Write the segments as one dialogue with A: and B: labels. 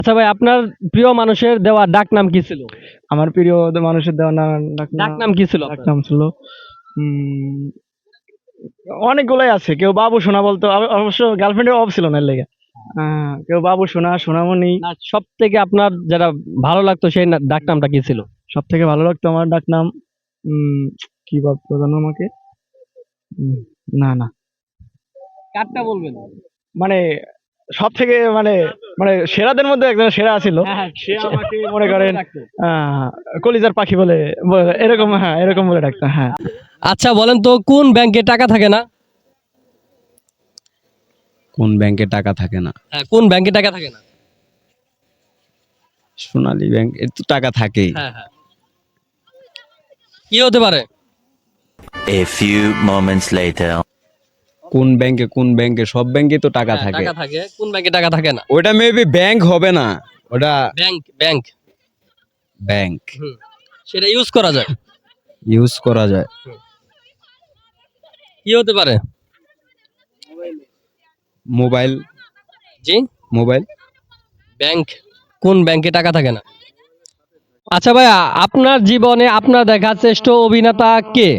A: আচ্ছা ভাই, আপনার প্রিয় মানুষের দেওয়া ডাক নাম কি ছিল?
B: আমার প্রিয় মানুষের দেওয়া
A: ডাক নাম কি ছিল
B: ডাক
A: আপনার?
B: নাম ছিল উম, অনেকগুলাই আছে। কেউ বাবু সোনা বলতো, অবশ্য গার্লফ্রেন্ডের অভাব ছিল না এর লেগে। কেউ বাবু সোনা, সোনামণি।
A: না, সব থেকে আপনার যেটা ভালো লাগতো সেই ডাক নামটা কি ছিল?
B: সব থেকে ভালো লাগতো আমার ডাক নাম উম, কি বলতো জানো আমাকে? উম, না না,
A: কারটা বলবেন?
B: মানে সব থেকে মানে মানে সেরাদের মধ্যে একজন সেরা ছিল।
A: হ্যাঁ,
B: সে আমাকে মনে
A: কি বলে
B: করেন
A: ডাকতো?
B: আহ কলিজার পাখি বলে, এরকম, হ্যাঁ এরকম বলে ডাকতো, হ্যাঁ।
A: আচ্ছা বলেন তো, কোন ব্যাংকে টাকা থাকে না?
C: কোন ব্যাংকে টাকা থাকে না?
A: হ্যাঁ, কোন ব্যাংকে টাকা থাকে না?
C: সোনালী ব্যাংক, এর তো টাকা থাকেই।
A: হ্যাঁ হ্যাঁ, কি হতে পারে?
D: A few moments later.
C: কোন ব্যাংকে সব ব্যাংকে তো টাকা
A: হ্যাঁ,
C: থাকে।
A: টাকা থাকে, কোন ব্যাংকে টাকা থাকে না?
C: ওটা মেবি ব্যাংক হবে না, ওটা
A: ব্যাংক ব্যাংক
C: ব্যাংক
A: হুম, সেটা ইউজ করা যায়।
C: ইউজ করা যায়।
A: কি হতে পারে?
C: মোবাইল।
A: জি,
C: মোবাইল।
A: ব্যাংক। কোন ব্যাংকে টাকা থাকে না? আচ্ছা ভাইয়া, আপনার জীবনে আপনার দেখা শ্রেষ্ঠ অভিনেতা কে?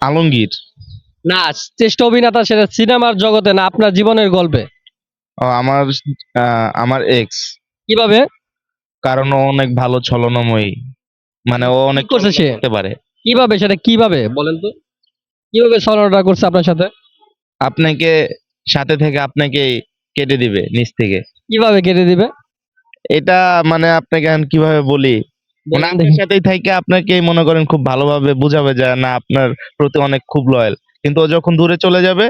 E: আলমগীর।
A: না, শ্রেষ্ঠ অভিনেতা সেটা সিনেমার জগতে না, আপনার জীবনের গল্পে।
E: ও আমার এক্স।
A: কিভাবে?
E: কারণ ও অনেক ভালো ছলনাময়ী, মানে ও অনেক
A: কি করছে সে?
E: ছলনা করতে পারে।
A: কিভাবে, সেটা কিভাবে বলেন তো? কিভাবে ছলনাটা করছে আপনার সাথে?
E: আপনাকে সাথে থেকে আপনাকে কেটে দিবে নিচ থেকে।
A: কিভাবে কেটে দিবে?
E: এটা মানে আপনাকে এখন কিভাবে বলি, মানে
A: বলেন
E: আপনার
A: দেখি।
E: সাথেই থাইকে আপনাকে মনে করেন খুব ভালোভাবে বুঝাবে যে না আপনার প্রতি অনেক খুব লয়াল, কিন্তু ও যখন দূরে চলে যাবে,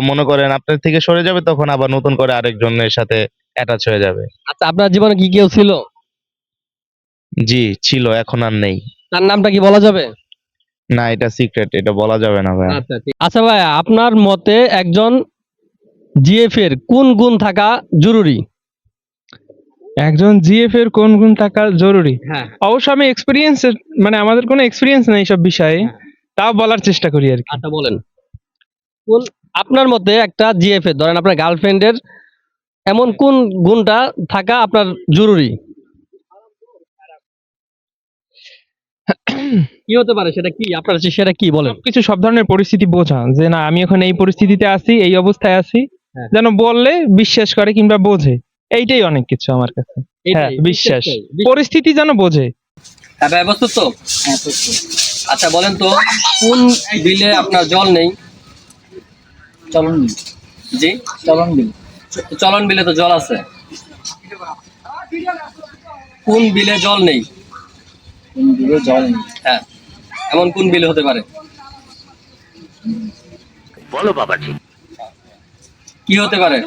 E: মনে করেন আপনার থেকে সরে যাবে, তখন আবার নতুন করে আরেকজনের সাথে অ্যাটাচ হয়ে যাবে।
A: আচ্ছা, আপনার জীবনে কি কেউ ছিল?
E: জি ছিল, এখন আর নেই।
A: তার নামটা কি বলা যাবে?
E: না, এটা সিক্রেট, এটা বলা যাবে না ভাই।
A: আচ্ছা ঠিক। আচ্ছা ভাইয়া, আপনার মতে একজন জিএফ এর কোন গুণ থাকা জরুরি?
F: একজন জিএফ এর কোন গুণ থাকা জরুরি?
A: হ্যাঁ
F: অবশ্য আমি এক্সপিরিয়েন্স, মানে আমাদের কোনো এক্সপিরিয়েন্স নেই সব বিষয়ে, তাও বলার চেষ্টা করি আর কি।
A: আচ্ছা বলেন, কোন আপনার মতে একটা জিএফ এর, ধরেন আপনার গার্লফ্রেন্ডের এমন কোন গুণটা থাকা আপনার জরুরি? কি হতে পারে, সেটা কি আপনার, সেটা কি বলেন?
F: সবকিছু, সব ধরনের পরিস্থিতি বোঝা, যে না আমি এখন এই পরিস্থিতিতে আছি, এই অবস্থায় আছি,
A: হ্যাঁ।
F: যেন বললে বিশ্বাস করে কিংবা বোঝে। এইটাই অনেক কিছু আমার কাছে। হ্যাঁ,
A: এটাই,
F: বিশ্বাস,
A: বিশ্বাসটাই।
F: পরিস্থিতি যেন বোঝে।
A: হ্যাঁ ভাই, প্রস্তুত তো? আচ্ছা বলেন তো, কোন বিলে আপনার জল নেই?
G: চলন বিল।
A: জি,
G: চলন বিল।
A: চলন বিলে তো জল আছে। কোন বিলে জল নেই?
G: কোন বিলে জল নেই?
A: হ্যাঁ, এমন কোন বিল হতে পারে?
D: বলো বাবাজি।
A: কি হতে পারে?